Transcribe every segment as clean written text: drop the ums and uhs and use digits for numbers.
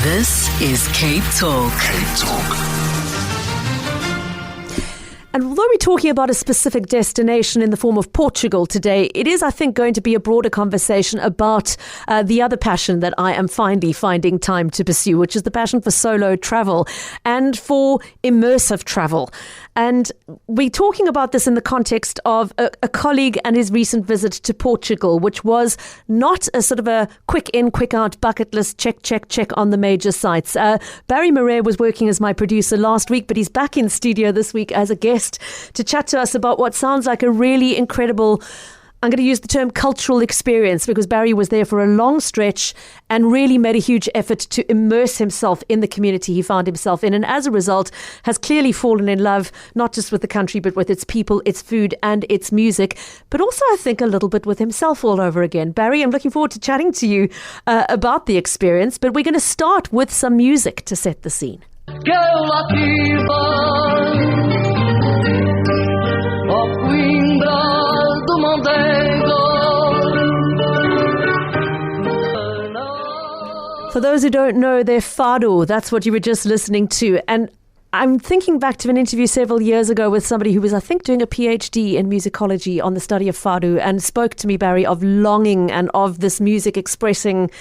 This is Cape Talk. Cape Talk. And although we're talking about a specific destination in the form of Portugal today, it is, I think, going to be a broader conversation about the other passion that I am finally finding time to pursue, which is the passion for solo travel and for immersive travel. And we're talking about this in the context of a colleague and his recent visit to Portugal, which was not a sort of a quick in, quick out bucket list, check on the major sites. Barry Mare was working as my producer last week, but he's back in studio this week as a guest to chat to us about what sounds like a really incredible, I'm going to use the term cultural experience, because Barry was there for a long stretch and really made a huge effort to immerse himself in the community he found himself in. And as a result, has clearly fallen in love, not just with the country, but with its people, its food and its music, but also, I think, a little bit with himself all over again. Barry, I'm looking forward to chatting to you about the experience, but we're going to start with some music to set the scene. For those who don't know, they're fado. That's what you were just listening to. And I'm thinking back to an interview several years ago with somebody who was, I think, doing a PhD in musicology on the study of fado, and spoke to me, Barry, of longing and of this music expressing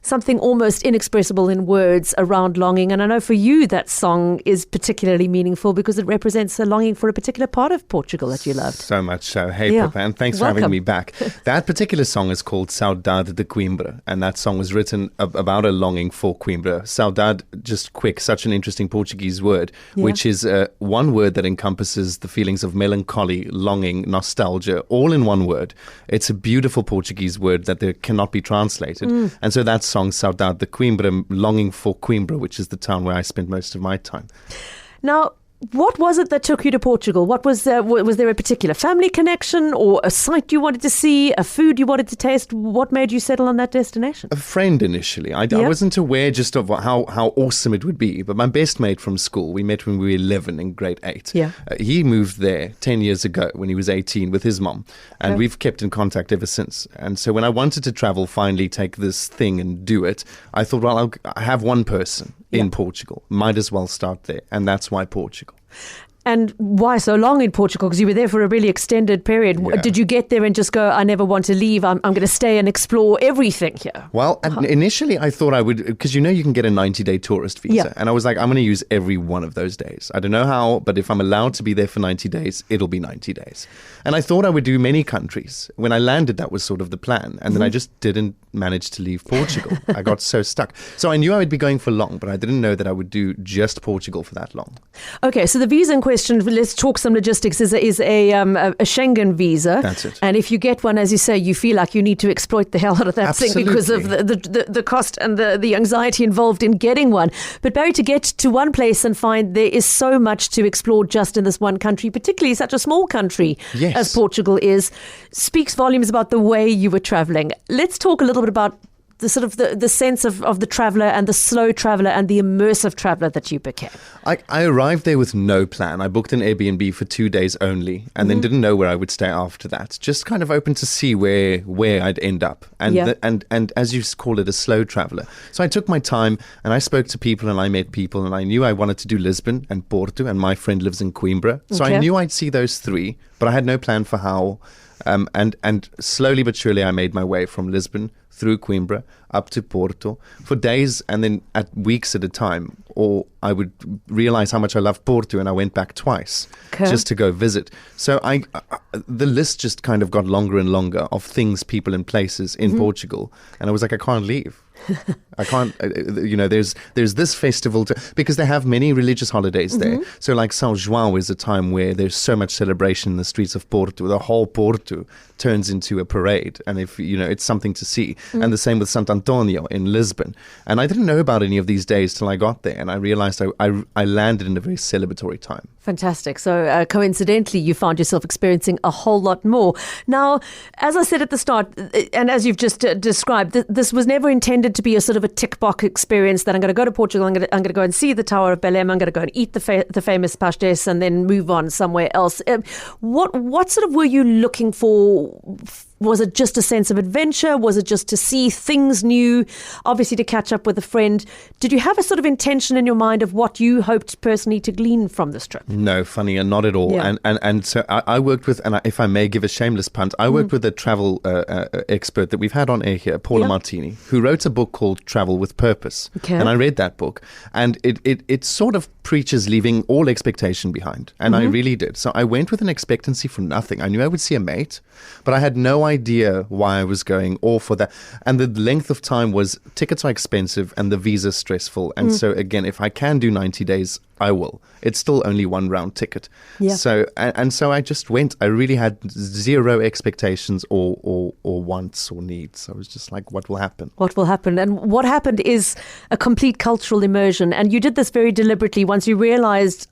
something almost inexpressible in words around longing. And I know for you that song is particularly meaningful because it represents a longing for a particular part of Portugal that you loved. So much so. Hey, Pippa, and thanks for having me back. That particular song is called Saudade de Coimbra, and that song was written about a longing for Coimbra. Saudade, just quick, such an interesting Portuguese word, which is one word that encompasses the feelings of melancholy, longing, nostalgia, all in one word. It's a beautiful Portuguese word that there cannot be translated. And so that's song Saudade de Coimbra, longing for Coimbra, which is the town where I spent most of my time. Now, what was it that took you to Portugal? What was there a particular family connection or a site you wanted to see, a food you wanted to taste? What made you settle on that destination? A friend initially. I wasn't aware just of how awesome it would be, but my best mate from school, we met when we were 11 in grade 8. He moved there 10 years ago when he was 18 with his mom, and we've kept in contact ever since. And so when I wanted to travel, finally take this thing and do it, I thought, well, I have one person in Portugal. Might as well start there. And that's why Portugal. And why so long in Portugal? Because you were there for a really extended period. Did you get there and just go, I never want to leave, I'm going to stay and explore everything here? Well, initially I thought I would, because you can get a 90-day tourist visa. And I was like, I'm going to use every one of those days. I don't know how, but if I'm allowed to be there for 90 days, it'll be 90 days. And I thought I would do many countries. When I landed, that was sort of the plan. And then I just didn't manage to leave Portugal. I got so stuck. So I knew I would be going for long, but I didn't know that I would do just Portugal for that long. Okay, so the visa in question, let's talk some logistics, is a Schengen visa. That's it. And if you get one, as you say, you feel like you need to exploit the hell out of that thing because of the cost and the anxiety involved in getting one. But Barry, to get to one place and find there is so much to explore just in this one country, particularly such a small country as Portugal is, speaks volumes about the way you were traveling. Let's talk a little bit about the sort of the sense of the traveller and the slow traveller and the immersive traveller that you became. I arrived there with no plan. I booked an Airbnb for 2 days only and then didn't know where I would stay after that. Just kind of open to see where I'd end up. And and as you call it, a slow traveller. So I took my time and I spoke to people and I met people and I knew I wanted to do Lisbon and Porto, and my friend lives in Coimbra. So I knew I'd see those three, but I had no plan for how. And slowly but surely I made my way from Lisbon through Coimbra up to Porto for days and then at weeks at a time. Or I would realize how much I love Porto and I went back twice just to go visit. So the list just kind of got longer and longer of things, people and places in Portugal. And I was like, I can't leave. I can't, there's this festival because they have many religious holidays there. So like São João is a time where there's so much celebration in the streets of Porto. The whole Porto turns into a parade. And if, it's something to see. And the same with Sant Antonio in Lisbon. And I didn't know about any of these days till I got there. And I realized I landed in a very celebratory time. Fantastic. So coincidentally, you found yourself experiencing a whole lot more. Now, as I said at the start, and as you've just described, this was never intended to be a sort of a tick box experience that I'm going to go to Portugal, I'm going to go and see the Tower of Belém, I'm going to go and eat the famous pastéis and then move on somewhere else. What sort of were you looking for Was it just a sense of adventure? Was it just to see things new? Obviously to catch up with a friend. Did you have a sort of intention in your mind of what you hoped personally to glean from this trip? No, funny, and not at all. Yeah. And so I worked with, and if I may give a shameless punt, I worked with a travel expert that we've had on air here, Paula Martini, who wrote a book called Travel with Purpose. Okay. And I read that book, and it sort of preaches leaving all expectation behind. And I really did. So I went with an expectancy for nothing. I knew I would see a mate, but I had no idea why I was going or for that. And the length of time was, tickets are expensive and the visa stressful. And so again, if I can do 90 days, I will. It's still only one round ticket. Yeah. So so I just went. I really had zero expectations or wants or needs. I was just like, what will happen? What will happen? And what happened is a complete cultural immersion. And you did this very deliberately once you realized,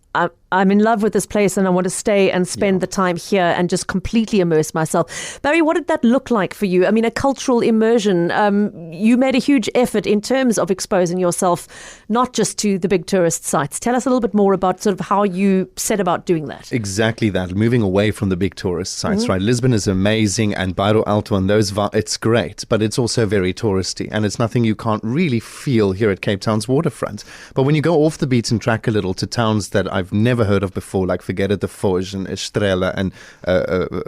I'm in love with this place and I want to stay and spend the time here and just completely immerse myself. Barry, what did that look like for you? I mean, a cultural immersion. You made a huge effort in terms of exposing yourself, not just to the big tourist sites. Tell us a little bit more about sort of how you set about doing that. Exactly that. Moving away from the big tourist sites, right? Lisbon is amazing, and Bairro Alto and those, it's great, but it's also very touristy, and it's nothing you can't really feel here at Cape Town's waterfront. But when you go off the beaten track a little to towns that I've never heard of before, like Figueira de Foz and Estrela, and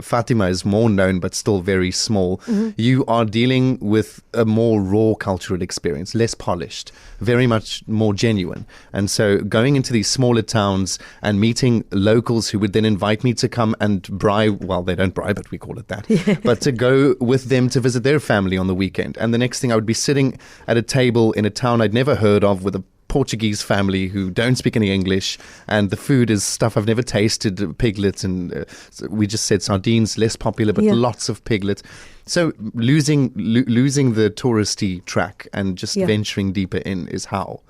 Fatima is more known but still very small, you are dealing with a more raw cultural experience, less polished, very much more genuine. And so going into these smaller towns and meeting locals who would then invite me to come and bribe, well, they don't bribe, but we call it that, but to go with them to visit their family on the weekend. And the next thing, I would be sitting at a table in a town I'd never heard of with a Portuguese family who don't speak any English, and the food is stuff I've never tasted, piglet, and we just said sardines, less popular, but lots of piglet. So losing the touristy track and just venturing deeper in is how.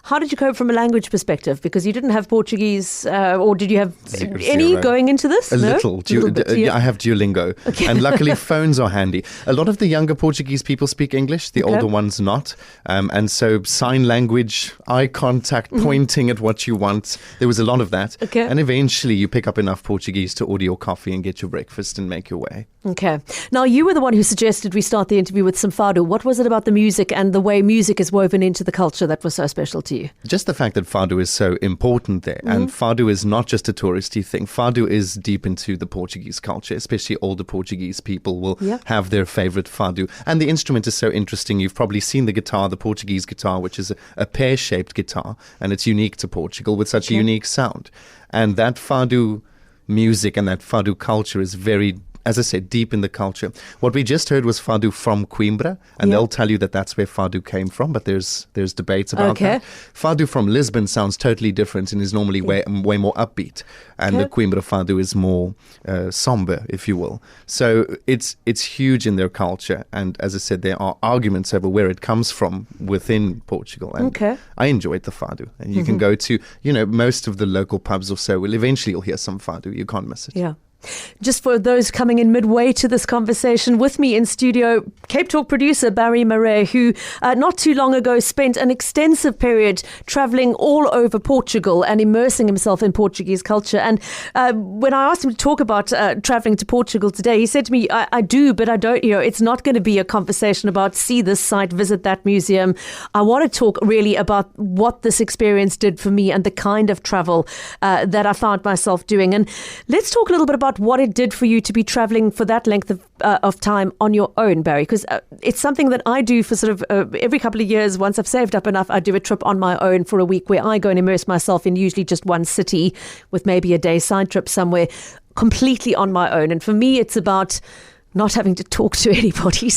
How did you cope from a language perspective? Because you didn't have Portuguese, or did you have any going into this? A little bit, I have Duolingo. Okay. And luckily phones are handy. A lot of the younger Portuguese people speak English, the older ones not. And so sign language, eye contact, pointing at what you want. There was a lot of that. Okay. And eventually you pick up enough Portuguese to order your coffee and get your breakfast and make your way. Okay. Now, you were the one who suggested we start the interview with some fado. What was it about the music and the way music is woven into the culture that was so special to you? Just the fact that fado is so important there. And fado is not just a touristy thing. Fado is deep into the Portuguese culture, especially older Portuguese people will have their favorite fado. And the instrument is so interesting. You've probably seen the guitar, the Portuguese guitar, which is a pear-shaped guitar. And it's unique to Portugal with such a unique sound. And that fado music and that fado culture is very, as I said, deep in the culture. What we just heard was fado from Coimbra, and they'll tell you that that's where fado came from, but there's debates about that. Fado from Lisbon sounds totally different and is normally way more upbeat, and the Coimbra fado is more somber, if you will. So it's huge in their culture, and as I said, there are arguments over where it comes from within Portugal, and I enjoyed the fado. And you can go to, most of the local pubs or so, eventually you'll hear some fado. You can't miss it. Yeah. Just for those coming in midway to this conversation, with me in studio, CapeTalk producer Barry Mare, who not too long ago spent an extensive period traveling all over Portugal and immersing himself in Portuguese culture. And when I asked him to talk about traveling to Portugal today, he said to me, I do, but I don't, it's not going to be a conversation about see this site, visit that museum. I want to talk really about what this experience did for me and the kind of travel that I found myself doing. And let's talk a little bit about what it did for you to be traveling for that length of time on your own, Barry, because it's something that I do for sort of every couple of years. Once I've saved up enough, I do a trip on my own for a week where I go and immerse myself in usually just one city with maybe a day side trip somewhere, completely on my own. And for me, it's about not having to talk to anybody,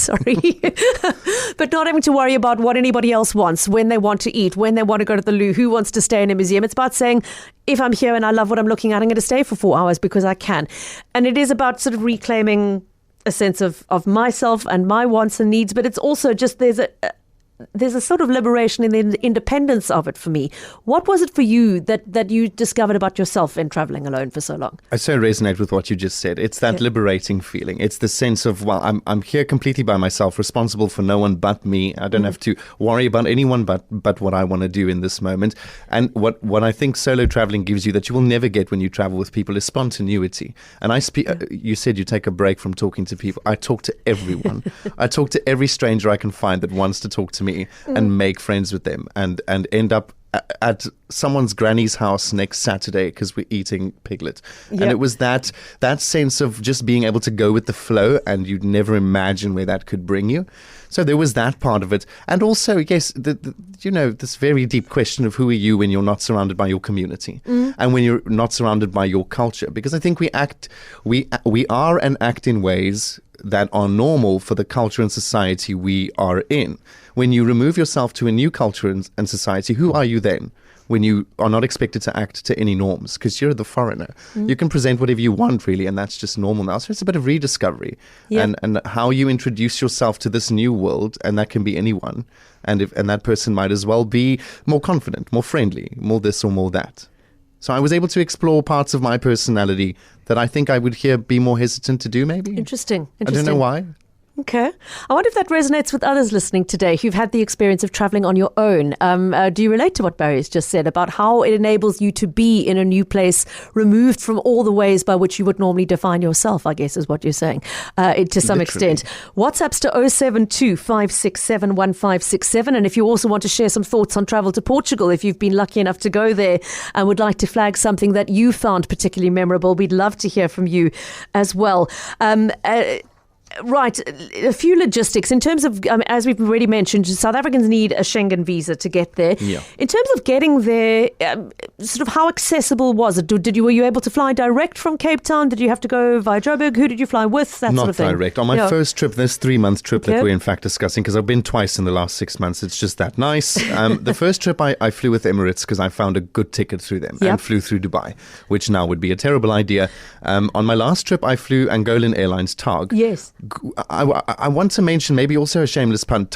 but not having to worry about what anybody else wants, when they want to eat, when they want to go to the loo, who wants to stay in a museum. It's about saying, if I'm here and I love what I'm looking at, I'm going to stay for 4 hours because I can. And it is about sort of reclaiming a sense of myself and my wants and needs, but it's also just there's there's a sort of liberation in the independence of it for me. What was it for you that you discovered about yourself in traveling alone for so long? I so resonate with what you just said. It's that liberating feeling. It's the sense of, well, I'm here completely by myself, responsible for no one but me. I don't have to worry about anyone but what I want to do in this moment. And what I think solo traveling gives you that you will never get when you travel with people is spontaneity. And you said you take a break from talking to people. I talk to everyone. I talk to every stranger I can find that wants to talk to me and make friends with them and end up at someone's granny's house next Saturday because we're eating piglet. Yep. And it was that sense of just being able to go with the flow, and you'd never imagine where that could bring you. So there was that part of it. And also, yes, this very deep question of who are you when you're not surrounded by your community and when you're not surrounded by your culture. Because I think we are and act in ways that are normal for the culture and society we are in. When you remove yourself to a new culture and society, who are you then? When you are not expected to act to any norms, because you're the foreigner. You can present whatever you want, really, and that's just normal now. So it's a bit of rediscovery and how you introduce yourself to this new world, and that can be anyone. And that person might as well be more confident, more friendly, more this or more that. So I was able to explore parts of my personality that I think I would here be more hesitant to do, maybe. Interesting. I don't know why. Okay. I wonder if that resonates with others listening today who've had the experience of traveling on your own. Do you relate to what Barry's just said about how it enables you to be in a new place, removed from all the ways by which you would normally define yourself, I guess is what you're saying, to some extent. WhatsApp's to 072 567 1567. And if you also want to share some thoughts on travel to Portugal, if you've been lucky enough to go there and would like to flag something that you found particularly memorable, we'd love to hear from you as well. Right, a few logistics in terms of, as we've already mentioned, South Africans need a Schengen visa to get there. Yeah. In terms of getting there, sort of how accessible was it? Were you able to fly direct from Cape Town? Did you have to go via Joburg? Who did you fly with? That Not sort of thing. Not direct. On my first trip, this 3-month trip that we're in fact discussing, because I've been twice in the last 6 months, it's just that nice. The first trip I flew with Emirates because I found a good ticket through them and flew through Dubai, which now would be a terrible idea. On my last trip, I flew Angolan Airlines TAG. Yes. I want to mention maybe also a shameless pun.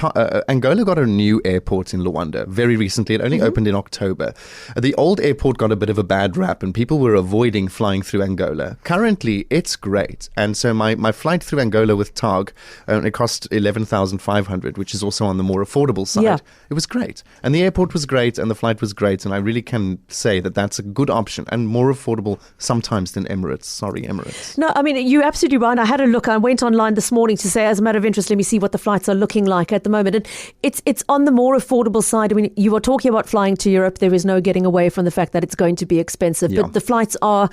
Angola got a new airport in Luanda very recently. It only opened in October. The old airport got a bit of a bad rap and people were avoiding flying through Angola. Currently, it's great. And so my flight through Angola with TAG, it cost 11,500, which is also on the more affordable side. Yeah. It was great. And the airport was great and the flight was great. And I really can say that that's a good option and more affordable sometimes than Emirates. Sorry, Emirates. No, I mean, you're absolutely right. I had a look. I went online this morning to say, as a matter of interest, let me see what the flights are looking like at the moment. And it's on the more affordable side. I mean, you are talking about flying to Europe. There is no getting away from the fact that it's going to be expensive. Yeah. But the flights are...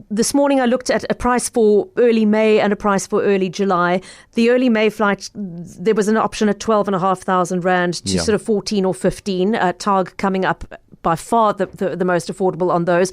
This morning I looked at a price for early May and a price for early July. The early May flight, there was an option at 12,500 Rand to sort of 14 or 15. TAG coming up by far the most affordable on those.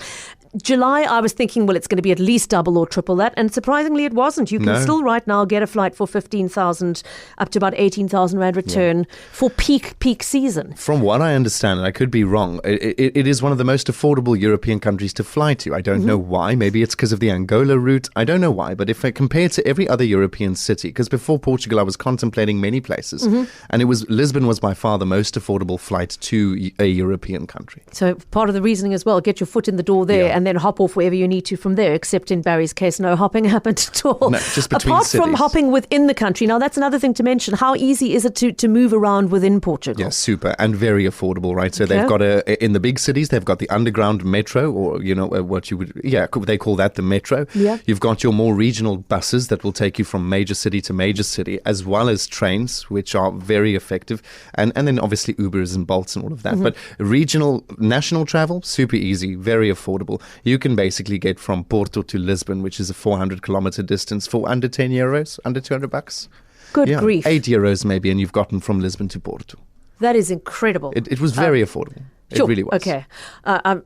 July, I was thinking, well, it's going to be at least double or triple that. And surprisingly, it wasn't. You can still right now get a flight for 15,000 up to about 18,000 Rand return for peak season. From what I understand, and I could be wrong, it is one of the most affordable European countries to fly to. I don't know why. Maybe it's because of the Angola route. I don't know why. But if I compare it to every other European city, because before Portugal, I was contemplating many places. And Lisbon was by far the most affordable flight to a European country. So part of the reasoning as well, get your foot in the door there and then hop off wherever you need to from there, except in Barry's case, no hopping happened at all. No, just between Apart cities. From hopping within the country. Now, that's another thing to mention. How easy is it to move around within Portugal? Yeah, super. And very affordable, right? So they've got in the big cities, they've got the underground metro, or, what you would, they call that the metro. Yeah. You've got your more regional buses that will take you from major city to major city, as well as trains, which are very effective. And then obviously Ubers and Bolts and all of that. But regional, national travel, super easy, very affordable. You can basically get from Porto to Lisbon, which is a 400-kilometer distance, for under 10 euros, under $200. Good grief. 8 euros maybe, and you've gotten from Lisbon to Porto. That is incredible. It was very affordable. It really was. Okay. I'm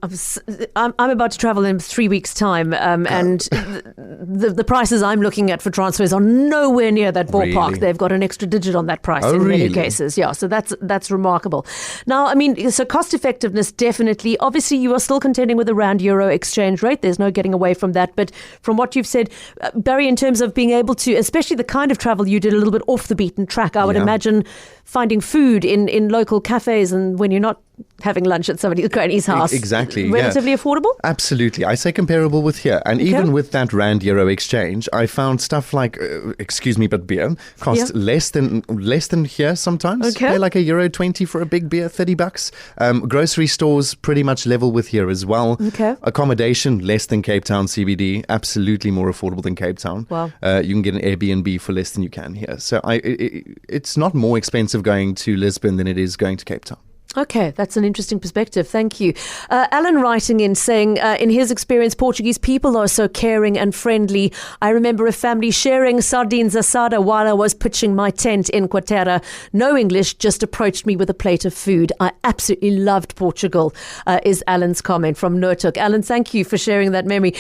about to travel in 3 weeks' time, and the prices I'm looking at for transfers are nowhere near that ballpark. Really? They've got an extra digit on that price in really? many cases. Yeah, so that's remarkable. Now, I mean, so cost effectiveness, definitely. Obviously, you are still contending with the rand-euro exchange rate. There's no getting away from that. But from what you've said, Barry, in terms of being able to, especially the kind of travel you did a little bit off the beaten track, I would imagine finding food in local cafes and when you're not having lunch at somebody's granny's house. Exactly. Relatively affordable? Absolutely. I say comparable with here. And even with that rand-euro exchange, I found stuff like, excuse me, but beer costs less than here sometimes. Okay. Pay like €1.20 for a big beer, $30. Grocery stores pretty much level with here as well. Okay. Accommodation less than Cape Town CBD, absolutely more affordable than Cape Town. Wow. You can get an Airbnb for less than you can here. So it's not more expensive going to Lisbon than it is going to Cape Town. Okay, that's an interesting perspective. Thank you. Alan writing in saying, in his experience, Portuguese people are so caring and friendly. I remember a family sharing sardines asada while I was pitching my tent in Quatera. No English, just approached me with a plate of food. I absolutely loved Portugal, is Alan's comment from Notuk. Alan, thank you for sharing that memory.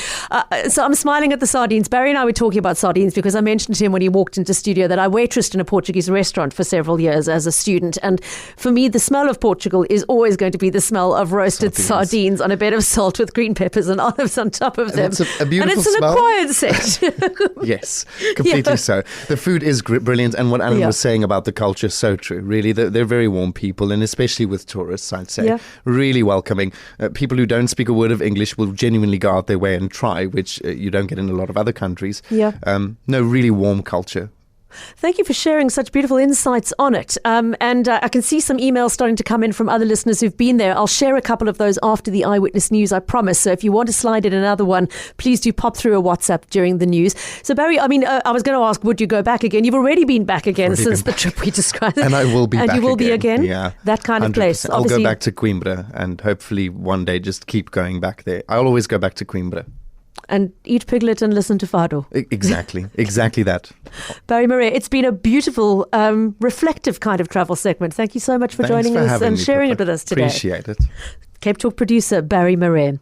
So I'm smiling at the sardines. Barry and I were talking about sardines because I mentioned to him when he walked into studio that I waitressed in a Portuguese restaurant for several years as a student. And for me, the smell of Portugal is always going to be the smell of roasted sardines on a bed of salt with green peppers and olives on top of them. And it's a beautiful and it's an smell. acquired set. Yes, completely so. The food is brilliant, and what Alan was saying about the culture is so true. Really, they're very warm people, and especially with tourists, I'd say, really welcoming. People who don't speak a word of English will genuinely go out their way and try, which you don't get in a lot of other countries. No, really warm culture. Thank you for sharing such beautiful insights on it. And I can see some emails starting to come in from other listeners who've been there. I'll share a couple of those after the Eyewitness News, I promise. So if you want to slide in another one, please do pop through a WhatsApp during the news. So Barry, I mean, I was going to ask, would you go back again? You've already been back again since the trip we described. And I will be back again. And you will be again? Yeah. That kind of 100%. place. I'll go back to Coimbra and hopefully one day just keep going back there. I'll always go back to Coimbra. And eat piglet and listen to fado. Exactly that. Barry Mare, it's been a beautiful, reflective kind of travel segment. Thank you so much for joining us and sharing it with us today. Appreciate it. CapeTalk producer Barry Mare.